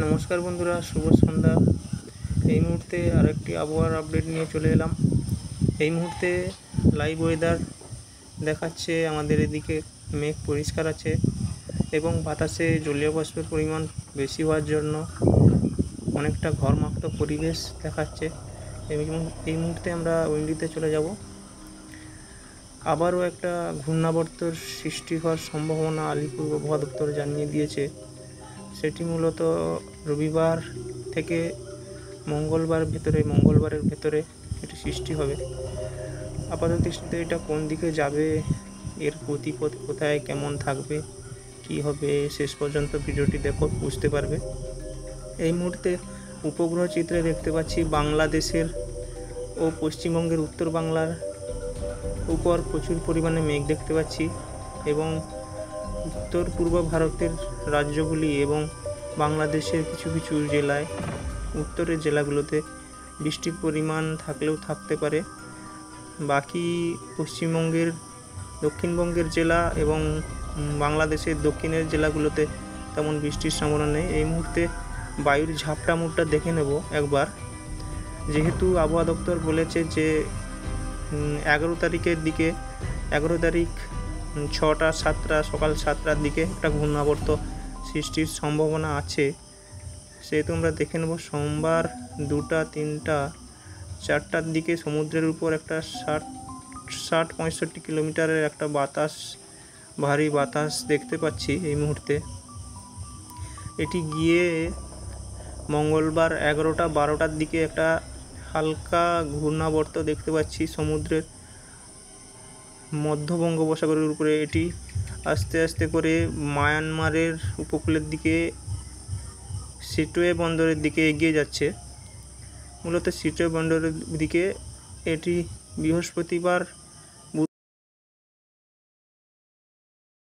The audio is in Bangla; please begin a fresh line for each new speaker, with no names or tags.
নমস্কার বন্ধুরা, শুভ সন্ধ্যা। এই মুহূর্তে আরেকটি আবহাওয়ার আপডেট নিয়ে চলে এলাম। এই মুহূর্তে লাইভ ওয়েদার দেখাচ্ছে আমাদের এদিকে মেঘ পরিষ্কার আছে এবং বাতাসে জলীয় বাষ্পের পরিমাণ বেশি হওয়ার জন্য অনেকটা ঘরমাক্ত পরিবেশ দেখাচ্ছে। এবং এই মুহূর্তে আমরা উইন্ডিতে চলে যাব। আবারও একটা ঘূর্ণাবর্তের সৃষ্টি হওয়ার সম্ভাবনা আলিপুর আবহাওয়া দপ্তর জানিয়ে দিয়েছে। সেটি মূলত রবিবার থেকে মঙ্গলবারের ভেতরে এটি সৃষ্টি হবে। আপাতত দৃষ্টিতে এটা কোন দিকে যাবে, এর গতিপথ কোথায় কেমন থাকবে, কি হবে, শেষ পর্যন্ত ভিডিওটি দেখো, বুঝতে পারবে। এই মুহূর্তে উপগ্রহ চিত্রে দেখতে পাচ্ছি বাংলাদেশের ও পশ্চিমবঙ্গের উত্তর বাংলার উপর প্রচুর পরিমাণে মেঘ দেখতে পাচ্ছি এবং উত্তর পূর্ব ভারতের রাজ্যগুলি এবং বাংলাদেশের কিছু কিছু জেলায়, উত্তরের জেলাগুলোতে বৃষ্টির পরিমাণ থাকলেও থাকতে পারে। বাকি পশ্চিমবঙ্গের, দক্ষিণবঙ্গের জেলা এবং বাংলাদেশের দক্ষিণের জেলাগুলোতে তেমন বৃষ্টির সম্ভাবনা নেই। এই মুহূর্তে বায়ুর ঝাপটা মুপটা দেখে নেব একবার। যেহেতু আবহাওয়া দপ্তর বলেছে যে 11 তারিখের দিকে, 11 তারিখ 6টা 7টা সকাল 7টার দিকে একটা ঘূর্ণাবর্ত সৃষ্টির সম্ভাবনা আছে। সেহেতু আমরা দেখে নেব সোমবার 2টা 3টা 4টার দিকে সমুদ্রের উপর একটা 60-65 কিলোমিটারের একটা বাতাস, ভারী বাতাস দেখতে পাচ্ছি এই মুহূর্তে। এটি গিয়ে মঙ্গলবার 11টা 12টার দিকে একটা হালকা ঘূর্ণাবর্ত দেখতে পাচ্ছি সমুদ্রের মধ্য বঙ্গোপসাগরের উপরে। এটি আস্তে আস্তে করে মায়ানমারের উপকূলের দিকে, সিটোয়ে বন্দরের দিকে এগিয়ে যাচ্ছে। মূলত সিটোয়ে বন্দরের দিকে এটি বৃহস্পতিবার